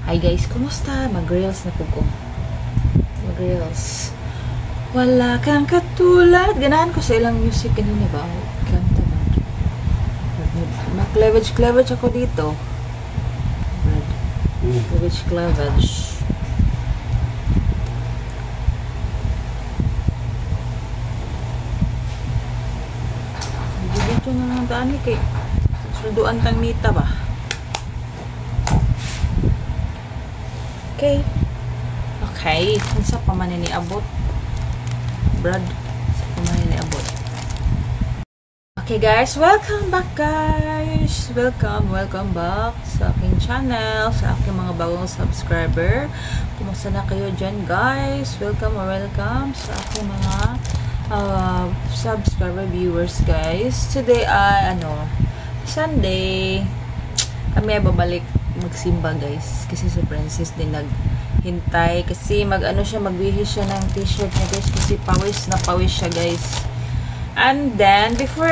Hi guys, kumusta? Mag-reels na po ko. Mag-reels. Wala kang katulad. Ganahan ko sa ilang music kanina ba? Kanta ba? Mag-cleavage ako dito. Cleavage. Dito na lang daan kay sulduan tang nita ba? Okay. Unsa pa man ni abot? Brad, sa pa man ni abot. Okay guys, welcome back guys. Welcome back sa aking channel, sa aking mga bagong subscriber. Kumusta na kayo dyan guys? Welcome sa aking mga subscriber viewers guys. Today ay Sunday. Kami ay babalik magsimba guys kasi si Princess din naghintay kasi magbihis siya ng t-shirt niya guys kasi pawis siya guys. And then before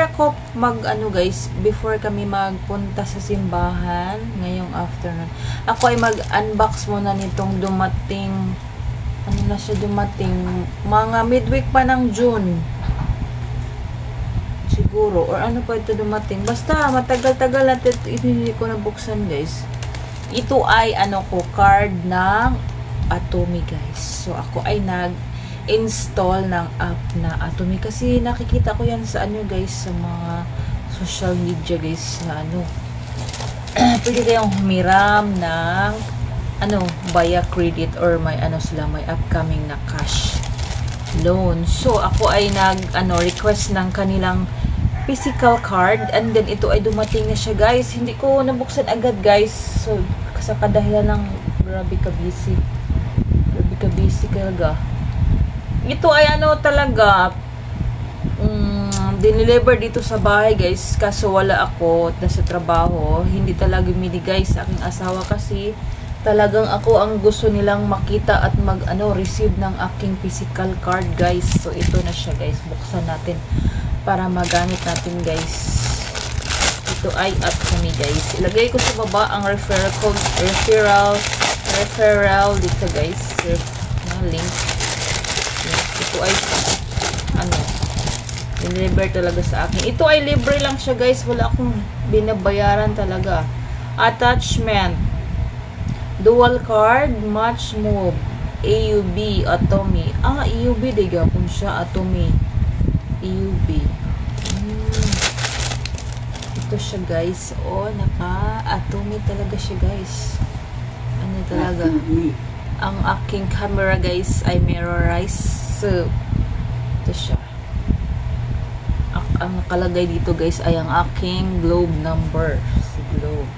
kami magpunta sa simbahan ngayong afternoon, ako ay mag-unbox muna nitong dumating mga midweek pa ng June siguro, or ano pa ito dumating, basta matagal-tagal natin hindi ko nabuksan guys. Ito ay card ng Atomy guys. So ako ay nag-install ng app na Atomy kasi nakikita ko yan sa guys, sa mga social media guys na pwede kayong humiram ng via credit or may upcoming na cash loan. So ako ay request ng kanilang physical card, and then ito ay dumating na siya guys. Hindi ko nabuksan agad guys, so sa kadahilan ng grabe ka busy talaga. Ito ay talaga dineliver dito sa bahay guys, kaso wala ako, nasa trabaho. Hindi talaga minigay sa aking asawa kasi talagang ako ang gusto nilang makita at receive ng aking physical card guys. So ito na siya guys, buksan natin para magamit natin guys. Ito ay Atomy guys. Ilagay ko sa baba ang referral code, referral dito guys, link. Ito ay deliver talaga sa akin. Ito ay libre lang siya guys, wala akong binabayaran talaga. Attachment, dual card, match move, AUB, Atomy. AUB diga po siya, Atomy. AUB. Ito siya guys. Naka-Atomy talaga siya guys. Talaga. Ang aking camera guys ay mirrorized. So, ito siya. Ang nakalagay dito guys ay ang aking globe number. Si globe.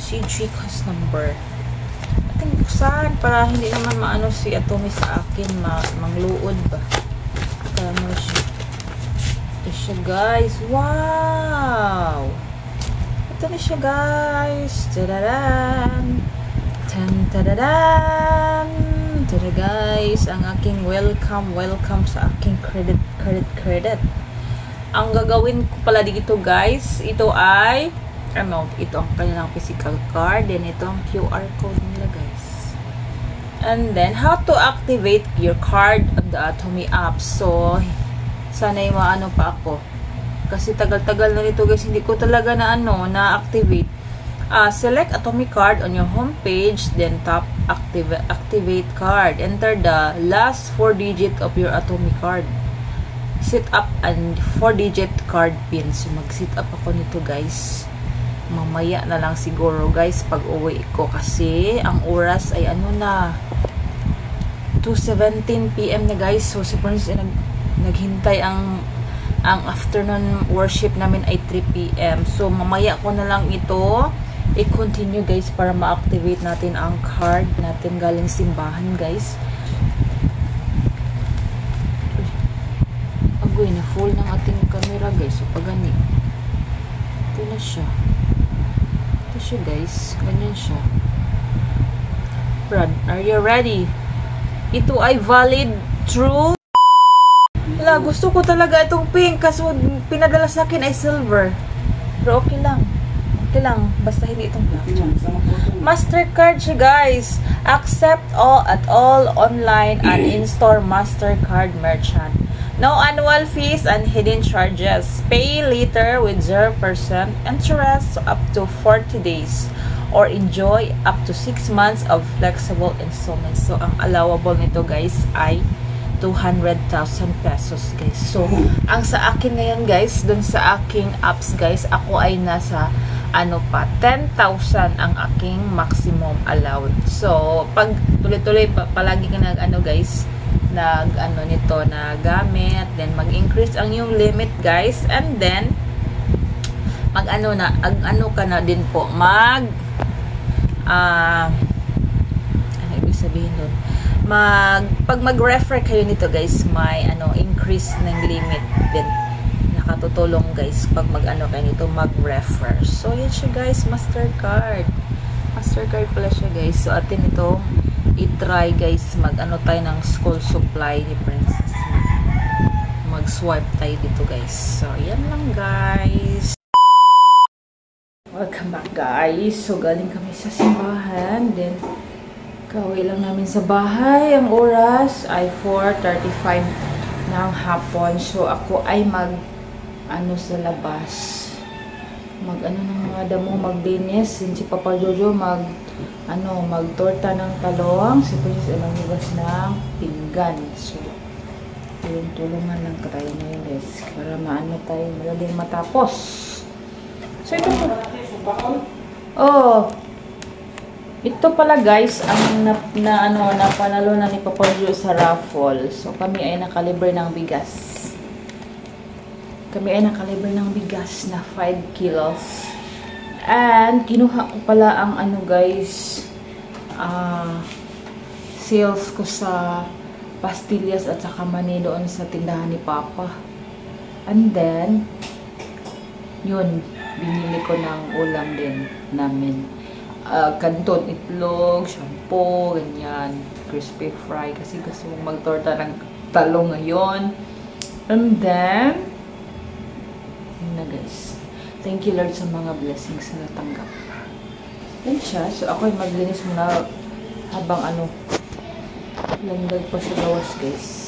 CG cost number. Ating buksan para hindi naman si Atomy sa akin mangluod ba. Siya. Ito siya guys. Wow! Ito na siya guys. Tadadan! Tadadan! Tada guys, ang aking welcome sa aking credit. Ang gagawin ko pala dito guys, ito ay ito ang kanilang physical card, and ito ang QR code nila guys. And then how to activate your card on the Atomy app. So sana yung pa ako kasi tagal-tagal na nito guys, hindi ko talaga na-activate. Select Atomy card on your home page, then tap activate card. Enter the last 4 digit of your Atomy card. Set up and 4-digit card pin. So mag-set up ako nito guys. Mamaya na lang siguro guys pag uwi ko kasi ang oras ay 2:17 PM na guys. So si Princess naghintay ang afternoon worship namin ay 3 PM. So mamaya ko na lang ito i-continue guys para ma-activate natin ang card natin galing simbahan guys. Agoy na full ng ating camera guys. So pagani ito na siya. Ito siya guys, ganyan siya. Brad, are you ready? Ito ay valid true. Gusto ko talaga itong pink kaso pinadala sa akin ay silver. Pero okay lang. simple lang. Basta hindi itong black. Mastercard siya, guys. Accept all at all online and in-store Mastercard merchant. No annual fees and hidden charges. Pay later with 0% interest up to 40 days. Or enjoy up to 6 months of flexible installments. So, ang allowable nito, guys, ay 200,000 pesos, guys. So, ang sa akin ngayon, guys, dun sa aking apps, guys, ako ay nasa, 10,000 ang aking maximum allowed. So, pag tuloy-tuloy, palagi ka guys, nito na gamit, then mag-increase ang yung limit, guys, and then, ano ka na din po, ibig sabihin doon, pag mag-refer kayo nito, guys, may increase ng limit din, nakatutulong, guys, pag kayo nito mag-refer. So yan siya, guys, Mastercard pala siya, guys. So atin ito i-try, guys, tayo ng school supply ni Princess, mag-swipe tayo dito, guys. So yan lang, guys. Welcome back, guys. So galing kami sa simbahan, then kauwi lang namin sa bahay. Ang oras ay 4:35 ng hapon. So, ako ay sa labas. Ng mga damo, maglinis. Si Papa Jojo, magtorta ng talong. Si Princess, magligas ng pinggan. So, tulungan lang tayo ngayon, guys. Para tayo, madaling matapos. So, ito po. Ito pala, guys, ang napanalo na ni Papa Jojo sa raffle. So, kami ay nakalibre ng bigas. Na 5 kilos. And, kinuha ko pala ang guys, sales ko sa pastillas at saka mani doon sa tindahan ni Papa. And then, yun, binili ko ng ulam din namin. Kanton, itlog, shampoo, ganyan, crispy fry, kasi gusto mong magtorta ng talong ngayon. And then, guys, thank you, Lord, sa mga blessings na natanggap. Yan siya. So, ako ay maglinis muna habang langgag pa sa gawas, guys.